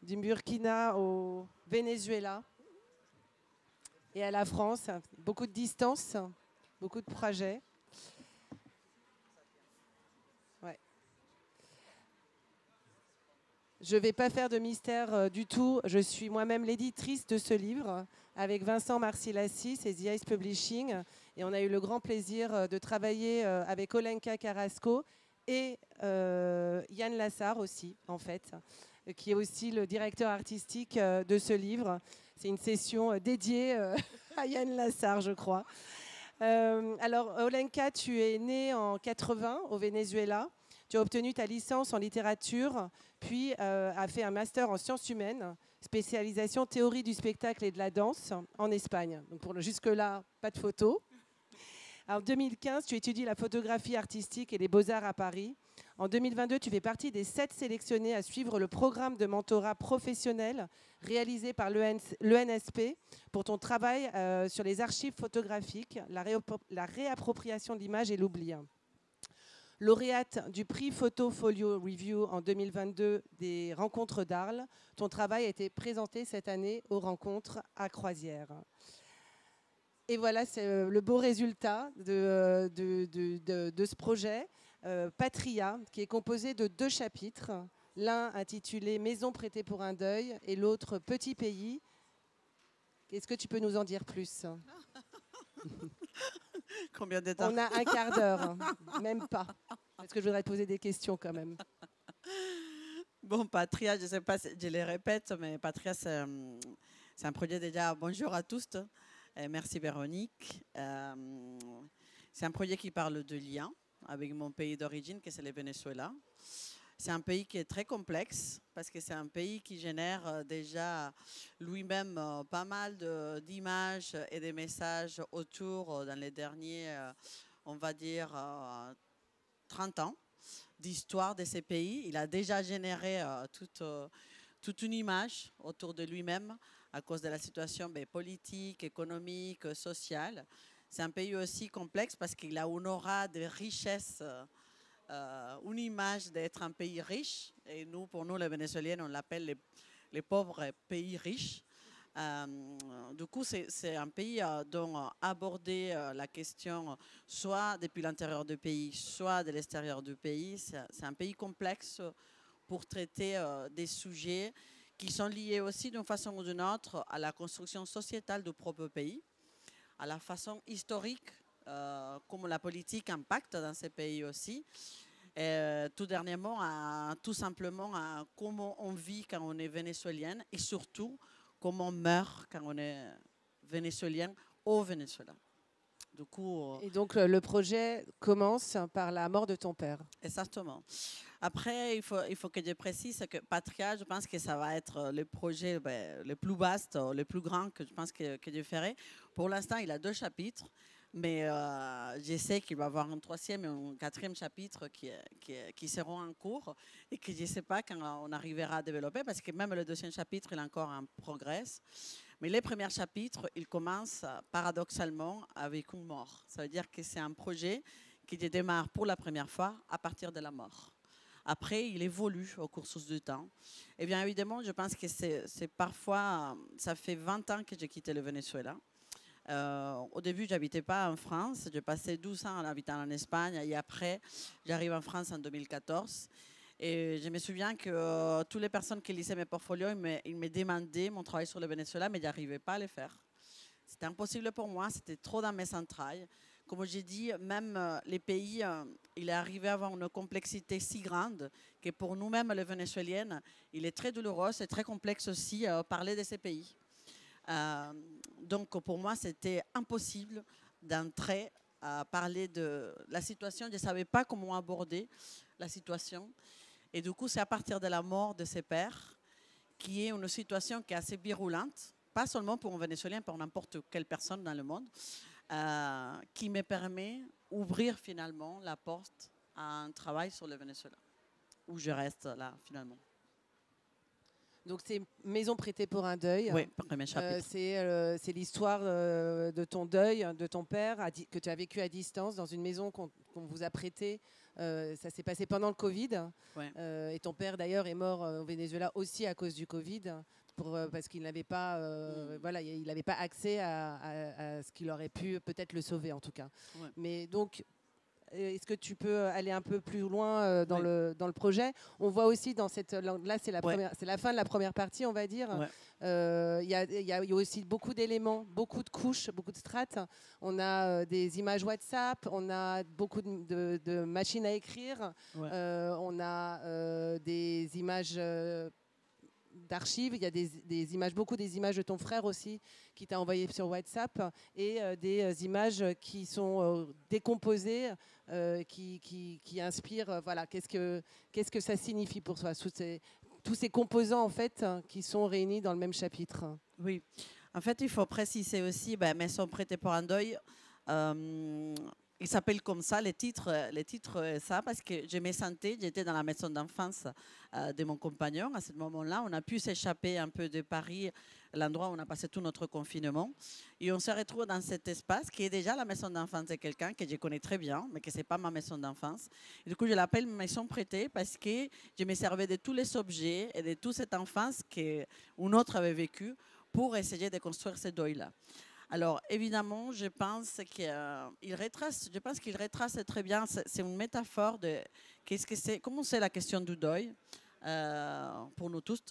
du Burkina au Venezuela et à la France. Beaucoup de distance, beaucoup de projets. Ouais. Je ne vais pas faire de mystère du tout. Je suis moi-même l'éditrice de ce livre avec Vincent Marcilassi et The Ice Publishing. Et on a eu le grand plaisir de travailler avec Olenka Carrasco et Yann Lassard aussi, en fait, qui est aussi le directeur artistique de ce livre. C'est une session dédiée à Yann Lassard, je crois. Alors, Olenka, tu es née en 80 au Venezuela. Tu as obtenu ta licence en littérature, puis a fait un master en sciences humaines, spécialisation théorie du spectacle et de la danse en Espagne. Donc jusque-là, pas de photos. En 2015, tu étudies la photographie artistique et les beaux-arts à Paris. En 2022, tu fais partie des 7 sélectionnés à suivre le programme de mentorat professionnel réalisé par l'ENSP pour ton travail sur les archives photographiques, la réappropriation de l'image et l'oubli. Lauréate du prix Photofolio Review en 2022 des Rencontres d'Arles, ton travail a été présenté cette année aux Rencontres à Croisière. Et voilà, c'est le beau résultat de ce projet, Patria, qui est composé de 2 chapitres, l'un intitulé Maison prêtée pour un deuil et l'autre Petit pays. Est-ce que tu peux nous en dire plus? Combien de temps? On a un quart d'heure, même pas. Parce que je voudrais te poser des questions quand même. Bon, Patria, je ne sais pas si je les répète, mais Patria, c'est un projet déjà. Bonjour à tous. Merci Véronique. C'est un projet qui parle de liens avec mon pays d'origine, que c'est le Venezuela. C'est un pays qui est très complexe parce que c'est un pays qui génère déjà lui-même pas mal d'images et de messages autour dans les derniers, on va dire, 30 ans d'histoire de ces pays. Il a déjà généré toute une image autour de lui-même à cause de la situation politique, économique, sociale. C'est un pays aussi complexe parce qu'il a une aura de richesse, une image d'être un pays riche. Et nous, pour nous, les Vénézuéliens, on l'appelle les pauvres pays riches. Du coup, c'est un pays dont aborder la question soit depuis l'intérieur du pays, soit de l'extérieur du pays. C'est un pays complexe pour traiter des sujets qui sont liés aussi d'une façon ou d'une autre à la construction sociétale du propre pays, à la façon historique, comme la politique impacte dans ces pays aussi. Et, tout dernièrement, tout simplement à comment on vit quand on est vénézuélienne et surtout comment on meurt quand on est vénézuélien au Venezuela. Du coup, et donc le projet commence par la mort de ton père. Exactement. Après, il faut que je précise que Patria, je pense que ça va être le projet le plus vaste, le plus grand que je pense que je ferai. Pour l'instant, il a 2 chapitres, mais je sais qu'il va y avoir un 3e et un 4e chapitre qui seront en cours et que je ne sais pas quand on arrivera à développer parce que même le 2e chapitre, il est encore en progrès. Mais les premiers chapitres, ils commencent paradoxalement avec une mort. Ça veut dire que c'est un projet qui démarre pour la première fois à partir de la mort. Après, il évolue au cours du temps. Et bien évidemment, je pense que c'est parfois, ça fait 20 ans que j'ai quitté le Venezuela. Au début, je n'habitais pas en France. J'ai passé 12 ans en habitant en Espagne. Et après, j'arrive en France en 2014. Et je me souviens que toutes les personnes qui lisaient mes portfolios, ils me demandaient mon travail sur le Venezuela, mais je n'arrivais pas à le faire. C'était impossible pour moi, c'était trop dans mes entrailles. Comme j'ai dit, même les pays, il est arrivé à avoir une complexité si grande que pour nous-mêmes, les Vénézuéliennes, il est très douloureux et très complexe aussi parler de ces pays. Donc pour moi, c'était impossible d'entrer à parler de la situation. Je ne savais pas comment aborder la situation. Et du coup, c'est à partir de la mort de ses pères, qui est une situation qui est assez virulente, pas seulement pour un Vénézuélien, pour n'importe quelle personne dans le monde, qui me permet d'ouvrir finalement la porte à un travail sur le Venezuela, où je reste là finalement. Donc c'est Maison prêtée pour un deuil. Oui, premier chapitre. C'est l'histoire de ton deuil, de ton père, que tu as vécu à distance dans une maison qu'on vous a prêtée Ça s'est passé pendant le Covid. Ouais. Et ton père, d'ailleurs, est mort au Venezuela aussi à cause du Covid. Parce qu'il n'avait pas, voilà, il n'avait pas accès à ce qui aurait pu peut-être le sauver, en tout cas. Ouais. Mais donc, est-ce que tu peux aller un peu plus loin dans, Oui. dans le projet? On voit aussi dans cette... Là, c'est Ouais. la fin de la première partie, on va dire. Ouais. Il y a aussi beaucoup d'éléments, beaucoup de couches, beaucoup de strates. On a des images WhatsApp, on a beaucoup de machines à écrire, Ouais. on a des images d'archives, il y a des images, beaucoup des images de ton frère aussi qui t'a envoyé sur WhatsApp et des images qui sont décomposées, qui inspirent. Voilà, qu'est-ce que ça signifie pour toi, tous ces composants en fait qui sont réunis dans le même chapitre? Oui, en fait, il faut préciser aussi, Maison prêtée pour un deuil, il s'appelle comme ça, les titres ça, parce que je me sentais, j'étais dans la maison d'enfance de mon compagnon. À ce moment-là, on a pu s'échapper un peu de Paris, l'endroit où on a passé tout notre confinement. Et on se retrouve dans cet espace qui est déjà la maison d'enfance de quelqu'un que je connais très bien, mais que ce n'est pas ma maison d'enfance. Et du coup, je l'appelle maison prêtée parce que je me servais de tous les objets et de toute cette enfance qu'un autre avait vécu pour essayer de construire ce deuil-là. Alors, évidemment, je pense qu'il retrace très bien, c'est une métaphore de comment c'est la question du deuil pour nous tous.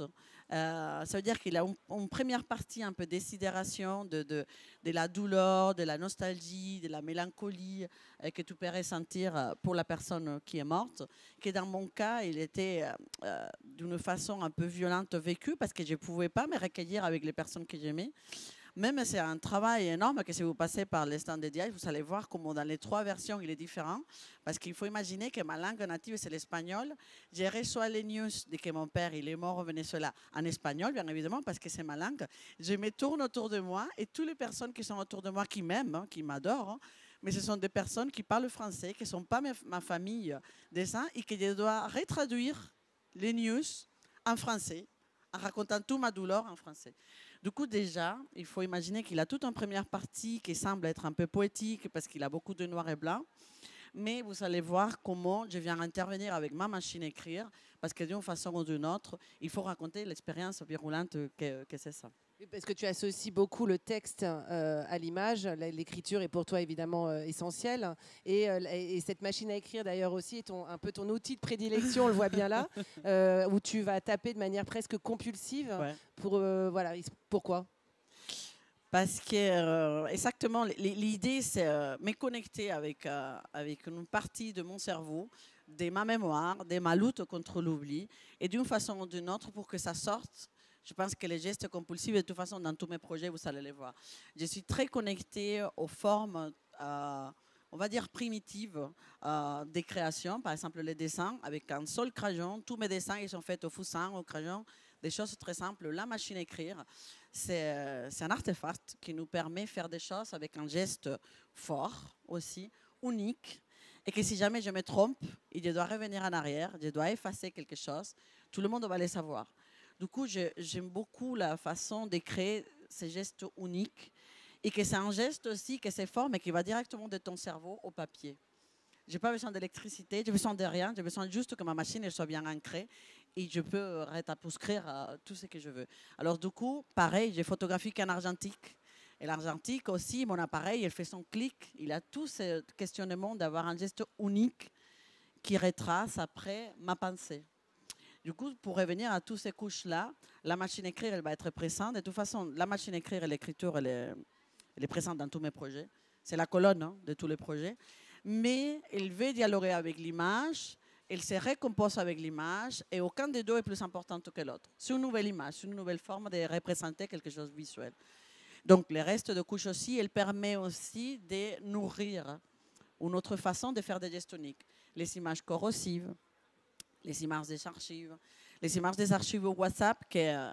Ça veut dire qu'il a une première partie un peu désidération de la douleur, de la nostalgie, de la mélancolie que tu peux ressentir pour la personne qui est morte, que dans mon cas, il était d'une façon un peu violente vécu parce que je ne pouvais pas me recueillir avec les personnes que j'aimais. Même c'est un travail énorme que si vous passez par les stands de DI, vous allez voir comment dans les 3 versions il est différent. Parce qu'il faut imaginer que ma langue native c'est l'espagnol. Je reçois les news de que mon père il est mort au Venezuela en espagnol, bien évidemment, parce que c'est ma langue. Je me tourne autour de moi et toutes les personnes qui sont autour de moi qui m'aiment, qui m'adorent, mais ce sont des personnes qui parlent français, qui ne sont pas ma famille des sang et que je dois retraduire les news en français, en racontant toute ma douleur en français. Du coup, déjà, il faut imaginer qu'il a toute une première partie qui semble être un peu poétique parce qu'il a beaucoup de noir et blanc. Mais vous allez voir comment je viens intervenir avec ma machine à écrire parce que d'une façon ou d'une autre, il faut raconter l'expérience virulente que c'est ça. Oui, parce que tu associes beaucoup le texte à l'image. L'écriture est pour toi évidemment essentielle. Et cette machine à écrire d'ailleurs aussi est un peu ton outil de prédilection, on le voit bien là, où tu vas taper de manière presque compulsive. Ouais. Voilà, pourquoi? Parce que exactement, l'idée c'est me connecter avec une partie de mon cerveau, de ma mémoire, de ma lutte contre l'oubli, et d'une façon ou d'une autre pour que ça sorte. Je pense que les gestes compulsifs, de toute façon, dans tous mes projets, vous allez les voir. Je suis très connectée aux formes, on va dire, primitives des créations. Par exemple, les dessins, avec un seul crayon. Tous mes dessins, ils sont faits au fusain, au crayon. Des choses très simples. La machine à écrire, c'est un artefact qui nous permet de faire des choses avec un geste fort aussi, unique. Et que si jamais je me trompe, je dois revenir en arrière, je dois effacer quelque chose, tout le monde va le savoir. Du coup, j'aime beaucoup la façon de créer ces gestes uniques et que c'est un geste aussi que c'est fort, mais qui va directement de ton cerveau au papier. Je n'ai pas besoin d'électricité, j'ai besoin de rien, j'ai besoin juste que ma machine elle soit bien ancrée et je peux retapuscrire tout ce que je veux. Alors du coup, pareil, j'ai photographié qu'en argentique. Et l'argentique aussi, mon appareil, il fait son clic. Il a tout ce questionnement d'avoir un geste unique qui retrace après ma pensée. Du coup, pour revenir à toutes ces couches-là, la machine à écrire, elle va être présente. De toute façon, la machine à écrire et l'écriture, elle est présente dans tous mes projets. C'est la colonne de tous les projets. Mais elle veut dialoguer avec l'image, elle se récompose avec l'image, et aucun des deux est plus important que l'autre. C'est une nouvelle image, une nouvelle forme de représenter quelque chose de visuel. Donc, le reste de couches aussi, elle permet aussi de nourrir une autre façon de faire des gestes uniques. Les images corrosives, les images des archives WhatsApp, que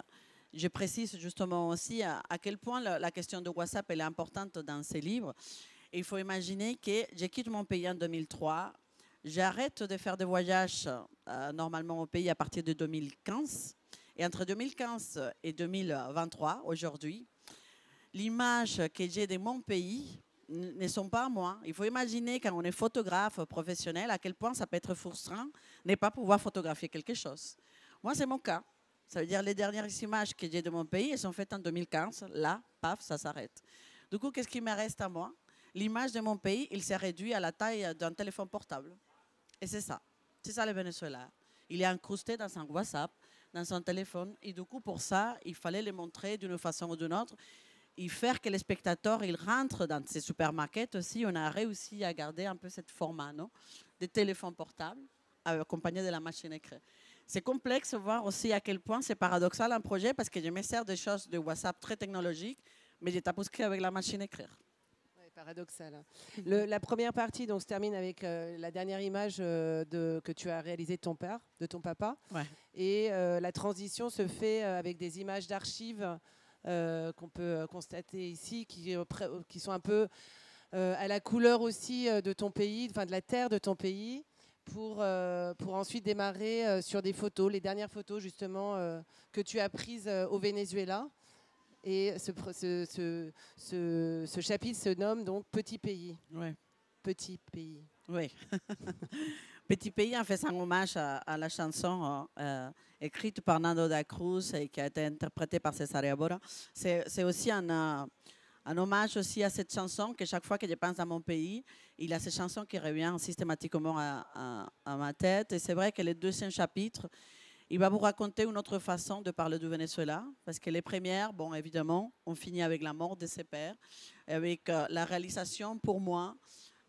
je précise justement aussi à quel point la question de WhatsApp elle est importante dans ces livres. Et il faut imaginer que je quitte mon pays en 2003, j'arrête de faire des voyages normalement au pays à partir de 2015. Et entre 2015 et 2023, aujourd'hui, l'image que j'ai de mon pays ne sont pas à moi. Il faut imaginer quand on est photographe professionnel, à quel point ça peut être frustrant de ne pas pouvoir photographier quelque chose. Moi, c'est mon cas. Ça veut dire les dernières images que j'ai de mon pays, elles sont faites en 2015. Là, paf, ça s'arrête. Du coup, qu'est-ce qui me reste à moi? L'image de mon pays, il s'est réduit à la taille d'un téléphone portable. Et c'est ça. C'est ça le Venezuela. Il est incrusté dans un WhatsApp, dans son téléphone. Et du coup, pour ça, il fallait le montrer d'une façon ou d'une autre. Et faire que les spectateurs ils rentrent dans ces supermarkets aussi. On a réussi à garder un peu cette format, non? Des téléphones portables accompagnés de la machine à écrire. C'est complexe de voir aussi à quel point c'est paradoxal un projet parce que je me sers des choses de WhatsApp très technologiques, mais je tape avec la machine à écrire. Paradoxal. La première partie donc, se termine avec la dernière image que tu as réalisée de ton père, de ton papa. Ouais. Et la transition se fait avec des images d'archives qu'on peut constater ici, qui sont un peu à la couleur aussi de ton pays, enfin de la terre de ton pays, pour ensuite démarrer sur des photos, les dernières photos justement que tu as prises au Venezuela. Et ce chapitre se nomme donc Petit pays. Ouais. Petit pays. Oui. Petit pays, en fait, c'est un hommage à la chanson écrite par Nando da Cruz et qui a été interprétée par César Bora. C'est aussi un hommage aussi à cette chanson que chaque fois que je pense à mon pays, il y a cette chanson qui revient systématiquement à ma tête. Et c'est vrai que le deuxième chapitre, il va vous raconter une autre façon de parler du Venezuela, parce que les premières, bon, évidemment, on finit avec la mort de ses pères, avec la réalisation pour moi,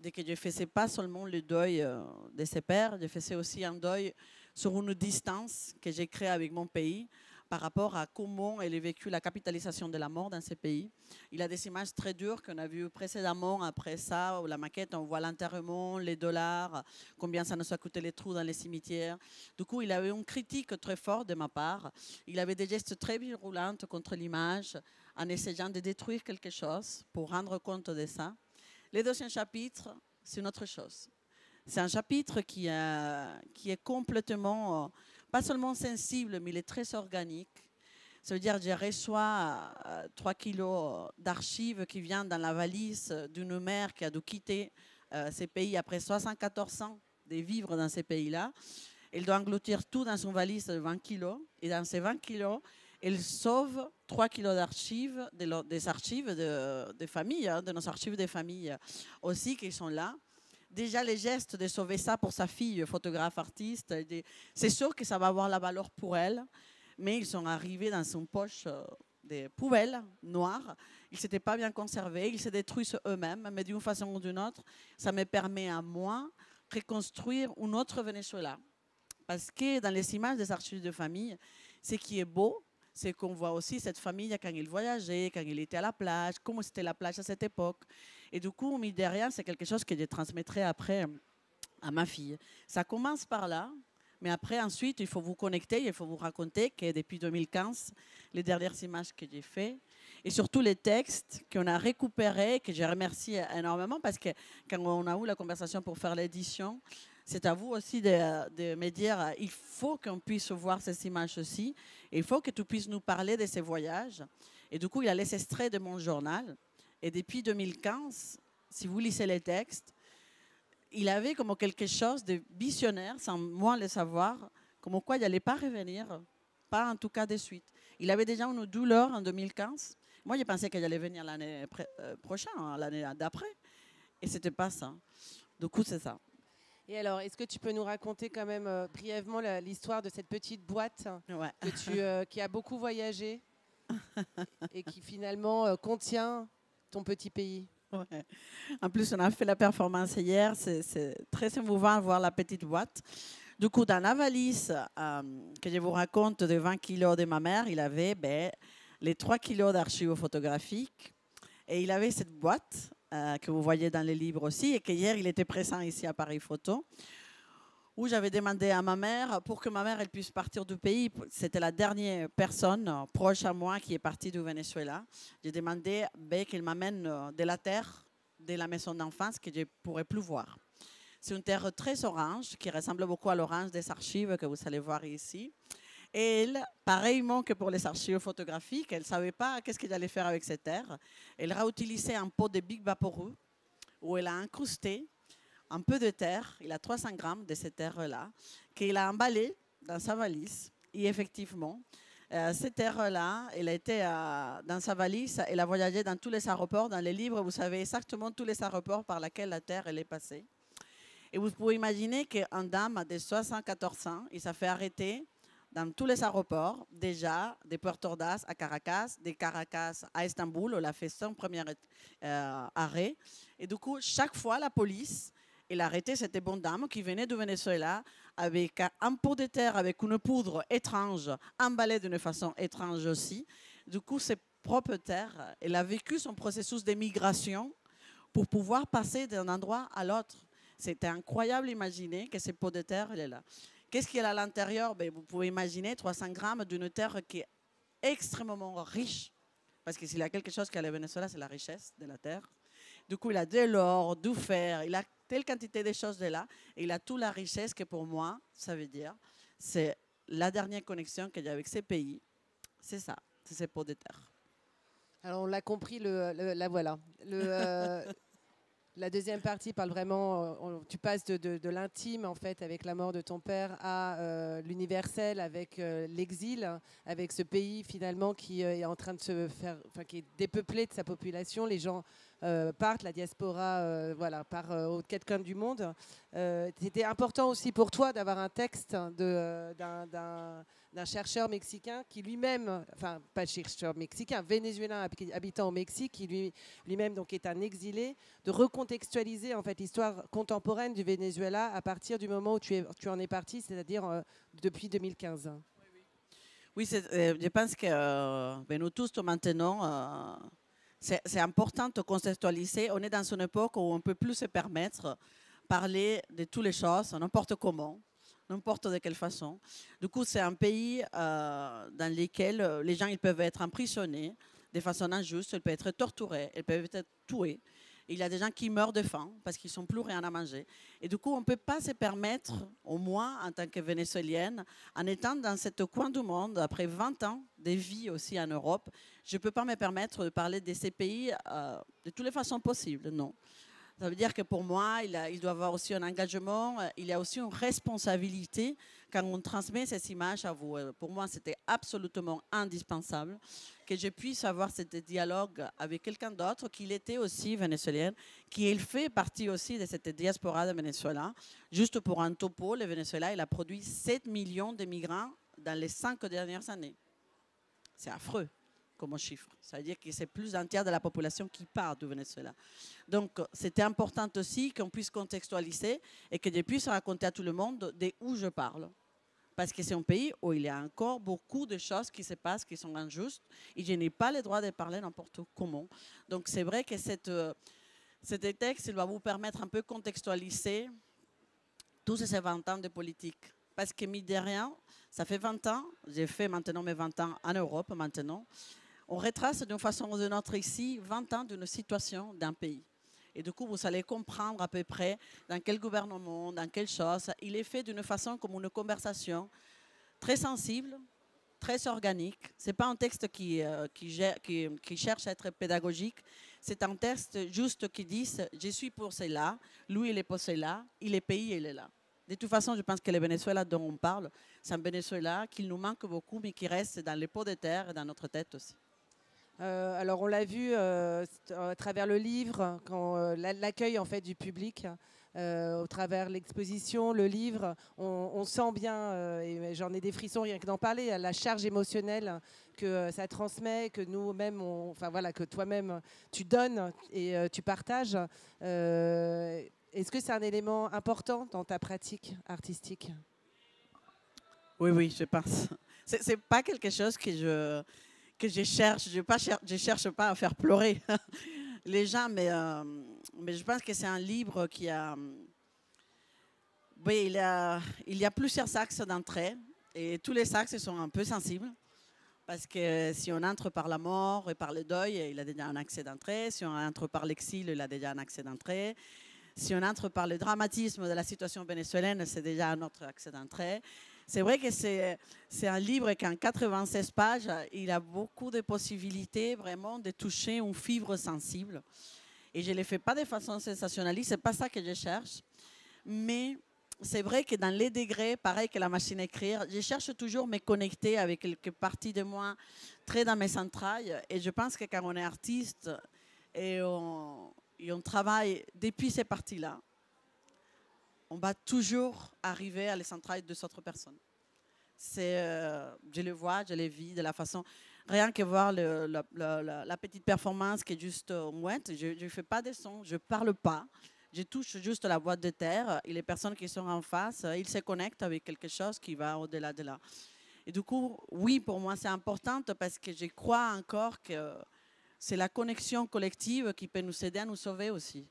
de que je ne faisais pas seulement le deuil de ses pères, je faisais aussi un deuil sur une distance que j'ai créée avec mon pays par rapport à comment elle a vécu la capitalisation de la mort dans ce pays. Il a des images très dures qu'on a vues précédemment. Après ça, où la maquette, on voit l'enterrement, les dollars, combien ça nous a coûté les trous dans les cimetières. Du coup, il avait une critique très forte de ma part. Il avait des gestes très virulents contre l'image, en essayant de détruire quelque chose pour rendre compte de ça. Le deuxième chapitre, c'est une autre chose. C'est un chapitre qui est complètement, pas seulement sensible, mais il est très organique. Ça veut dire que je reçois 3 kilos d'archives qui viennent dans la valise d'une mère qui a dû quitter ces pays après 74 ans de vivre dans ces pays-là. Elle doit engloutir tout dans son valise de 20 kilos. Et dans ces 20 kilos, elle sauve 3 kilos d'archives, des archives de famille, de nos archives de famille aussi qui sont là. Déjà, les gestes de sauver ça pour sa fille, photographe, artiste, c'est sûr que ça va avoir la valeur pour elle, mais ils sont arrivés dans son poche des poubelles noires. Ils ne s'étaient pas bien conservés, ils se détruisent eux-mêmes, mais d'une façon ou d'une autre, ça me permet à moi de reconstruire un autre Venezuela. Parce que dans les images des archives de famille, ce qui est beau, c'est qu'on voit aussi cette famille quand il voyageait, quand il était à la plage, comment c'était la plage à cette époque. Et du coup, mine de rien, c'est quelque chose que je transmettrai après à ma fille. Ça commence par là, mais après, ensuite, il faut vous connecter, il faut vous raconter que depuis 2015, les dernières images que j'ai faites, et surtout les textes qu'on a récupérés, que je remercie énormément, parce que quand on a eu la conversation pour faire l'édition, c'est à vous aussi de me dire, il faut qu'on puisse voir ces images aussi, et il faut que tu puisses nous parler de ces voyages. Et du coup, il a les extraits de mon journal. Et depuis 2015, si vous lisez les textes, il avait comme quelque chose de visionnaire, sans moi le savoir, comme quoi il n'allait pas revenir, pas en tout cas de suite. Il avait déjà une douleur en 2015. Moi, je pensais qu'il allait venir l'année prochaine, l'année d'après. Et ce n'était pas ça. Du coup, c'est ça. Et alors, est-ce que tu peux nous raconter quand même brièvement l'histoire de cette petite boîte qui a beaucoup voyagé et qui finalement contient ton petit pays? Ouais. En plus, on a fait la performance hier. C'est très émouvant de voir la petite boîte. Du coup, dans la valise que je vous raconte de 20 kilos de ma mère, il avait les 3 kilos d'archives photographiques. Et il avait cette boîte que vous voyez dans les livres aussi, et qu'hier, il était présent ici à Paris Photo, où j'avais demandé à ma mère, pour que ma mère elle puisse partir du pays, c'était la dernière personne proche à moi qui est partie du Venezuela, j'ai demandé qu'elle m'amène de la terre, de la maison d'enfance que je ne pourrais plus voir. C'est une terre très orange, qui ressemble beaucoup à l'orange des archives que vous allez voir ici. Et elle, pareillement que pour les archives photographiques, elle ne savait pas qu'est-ce qu'elle allait faire avec cette terre. Elle a utilisé un pot de Big Vaporub où il a incrusté un peu de terre, il a 300 grammes de cette terre-là, qu'il a emballé dans sa valise. Et effectivement, cette terre-là, elle a été dans sa valise, elle a voyagé dans tous les aéroports. Dans les livres, vous savez exactement tous les aéroports par lesquels la terre elle est passée. Et vous pouvez imaginer qu'un dame de 74 ans, il s'est fait arrêter dans tous les aéroports, déjà, de Puerto Ordaz à Caracas, de Caracas à Istanbul, où il a fait son premier arrêt. Et du coup, chaque fois, la police, elle a arrêté cette bonne dame qui venait du Venezuela avec un pot de terre, avec une poudre étrange, emballée d'une façon étrange aussi. Du coup, ses propres terres, elle a vécu son processus d'émigration pour pouvoir passer d'un endroit à l'autre. C'était incroyable d'imaginer que ces pots de terre, elle est là. Qu'est-ce qu'il y a à l'intérieur? Vous pouvez imaginer 300 grammes d'une terre qui est extrêmement riche. Parce que s'il y a quelque chose qu'il y a au Venezuela, c'est la richesse de la terre. Du coup, il a de l'or, du fer, il a telle quantité de choses de là. Et il a toute la richesse que pour moi, ça veut dire, c'est la dernière connexion qu'il y a avec ces pays. C'est ça, c'est ces pots de terre. Alors on l'a compris, la voilà. La deuxième partie parle vraiment, tu passes de l'intime en fait avec la mort de ton père à l'universel avec l'exil, avec ce pays finalement qui est en train de se faire, enfin qui est dépeuplé de sa population. Les gens partent, la diaspora voilà, part aux quatre coins du monde. C'était important aussi pour toi d'avoir un texte d'un chercheur mexicain qui lui-même, enfin pas chercheur mexicain, vénézuélien habitant au Mexique, qui lui-même donc est un exilé, de recontextualiser en fait l'histoire contemporaine du Venezuela à partir du moment où tu en es parti, c'est-à-dire depuis 2015. Oui, je pense que nous tous maintenant, c'est important de contextualiser. On est dans une époque où on ne peut plus se permettre de parler de toutes les choses, n'importe comment, n'importe de quelle façon. Du coup, c'est un pays dans lequel les gens ils peuvent être emprisonnés de façon injuste, ils peuvent être torturés, ils peuvent être tués. Il y a des gens qui meurent de faim parce qu'ils n'ont plus rien à manger. Et du coup, on ne peut pas se permettre, au moins en tant que Vénézuélienne, en étant dans ce coin du monde, après 20 ans de vie aussi en Europe, je ne peux pas me permettre de parler de ces pays de toutes les façons possibles, non. Ça veut dire que pour moi, il doit y avoir aussi un engagement, il y a aussi une responsabilité quand on transmet ces images à vous. Pour moi, c'était absolument indispensable que je puisse avoir ce dialogue avec quelqu'un d'autre, qui était aussi vénézuélien, qui fait partie aussi de cette diaspora de Venezuela. Juste pour un topo, le Venezuela il a produit 7 millions de migrants dans les 5 dernières années. C'est affreux comme chiffre. Ça veut dire que c'est plus d'un tiers de la population qui part du Venezuela. Donc, c'était important aussi qu'on puisse contextualiser et que je puisse raconter à tout le monde d'où je parle. Parce que c'est un pays où il y a encore beaucoup de choses qui se passent, qui sont injustes, et je n'ai pas le droit de parler n'importe comment. Donc, c'est vrai que cet texte il va vous permettre un peu de contextualiser tous ces 20 ans de politique. Parce que, mine de rien, ça fait 20 ans, j'ai fait maintenant mes 20 ans en Europe maintenant, on retrace d'une façon ou d'une autre ici 20 ans d'une situation d'un pays. Et du coup, vous allez comprendre à peu près dans quel gouvernement, dans quelle chose. Il est fait d'une façon comme une conversation très sensible, très organique. Ce n'est pas un texte qui cherche à être pédagogique. C'est un texte juste qui dit « je suis pour cela, lui il est pour cela, il est pays, il est là ». De toute façon, je pense que le Venezuela dont on parle, c'est un Venezuela qui nous manque beaucoup, mais qui reste dans les pots de terre et dans notre tête aussi. Alors on l'a vu à travers le livre, quand l'accueil en fait du public, au travers l'exposition, le livre, on sent bien, et j'en ai des frissons rien que d'en parler, la charge émotionnelle que ça transmet, que nous-mêmes, enfin voilà, que toi-même tu donnes et tu partages. Est-ce que c'est un élément important dans ta pratique artistique? Oui, je pense. C'est pas quelque chose que je cherche. Je cherche pas à faire pleurer les gens, mais je pense que c'est un livre qui a... Oui, il y a plusieurs axes d'entrée et tous les axes sont un peu sensibles. Parce que si on entre par la mort et par le deuil, il a déjà un accès d'entrée. Si on entre par l'exil, il a déjà un accès d'entrée. Si on entre par le dramatisme de la situation vénézuélienne, c'est déjà un autre accès d'entrée. C'est vrai que c'est un livre qui, en 96 pages, il a beaucoup de possibilités vraiment de toucher une fibre sensible. Et je ne les fais pas de façon sensationnaliste, ce n'est pas ça que je cherche. Mais c'est vrai que dans les degrés, pareil que la machine à écrire, je cherche toujours à me connecter avec quelques parties de moi très dans mes entrailles. Et je pense que quand on est artiste et on travaille depuis ces parties-là, on va toujours arriver à les entrailles de cette autre personne. Je le vois, je le vis de la façon... Rien que voir la petite performance qui est juste mouette, je ne fais pas de son, je ne parle pas. Je touche juste la boîte de terre et les personnes qui sont en face, ils se connectent avec quelque chose qui va au-delà de là. Et du coup, oui, pour moi, c'est important parce que je crois encore que c'est la connexion collective qui peut nous aider à nous sauver aussi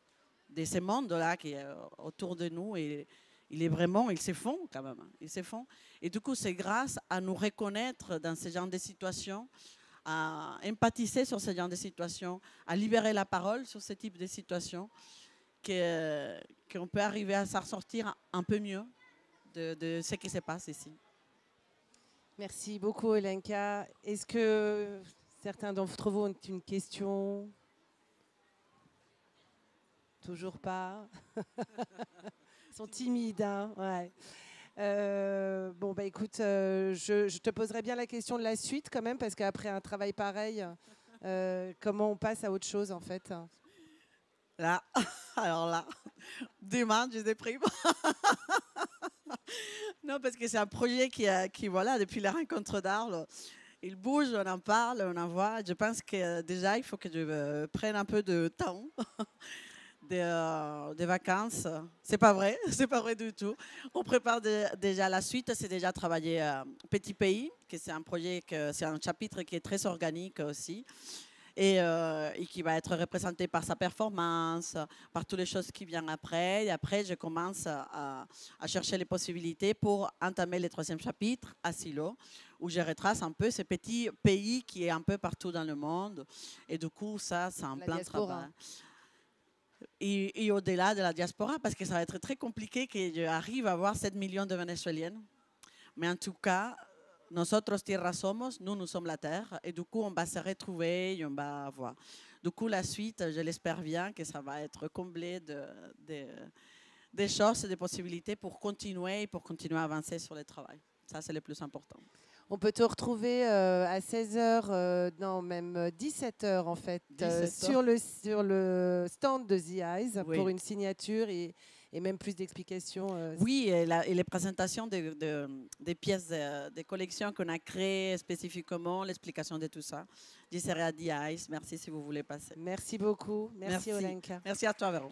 de ce monde-là qui est autour de nous. Et ils se font quand même. Ils se font. Et du coup, c'est grâce à nous reconnaître dans ce genre de situations, à empathiser sur ce genre de situations, à libérer la parole sur ce type de situations, qu'on peut arriver à s'en sortir un peu mieux de ce qui se passe ici. Merci beaucoup, Helenka. Est-ce que certains d'entre vous ont une question? Toujours pas. Ils sont timides, hein, ouais. Bon, bah écoute, je te poserai bien la question de la suite quand même, parce qu'après un travail pareil, comment on passe à autre chose en fait? Là, alors là, demain, je déprime. Non, parce que c'est un projet qui, voilà, depuis la rencontre d'Arles, il bouge, on en parle, on en voit. Je pense que déjà, il faut que je prenne un peu de temps. Des vacances. C'est pas vrai, c'est pas vrai du tout. On prépare déjà la suite, c'est déjà travailler Petit Pays, que c'est un projet, c'est un chapitre qui est très organique aussi et qui va être représenté par sa performance, par toutes les choses qui viennent après. Et après, je commence à chercher les possibilités pour entamer le 3e chapitre à Silo, où je retrace un peu ce petit pays qui est un peu partout dans le monde. Et du coup, ça, c'est un plein travail. Et au-delà de la diaspora, parce que ça va être très compliqué que j'arrive à avoir 7 millions de Vénézuéliennes. Mais en tout cas, nosotros tierra somos, nous sommes la terre. Et du coup, on va se retrouver et on va voir. Du coup, la suite, je l'espère bien que ça va être comblé des choses et des possibilités pour continuer à avancer sur le travail. Ça, c'est le plus important. On peut te retrouver à 16h, non, même 17h en fait, 17h. Sur le stand de The Eyes, oui, pour une signature et même plus d'explications. Oui, et les présentations des pièces de collection qu'on a créées spécifiquement, l'explication de tout ça. Je serai à The Eyes. Merci si vous voulez passer. Merci beaucoup. Merci, Helenka. Merci à toi, Véro.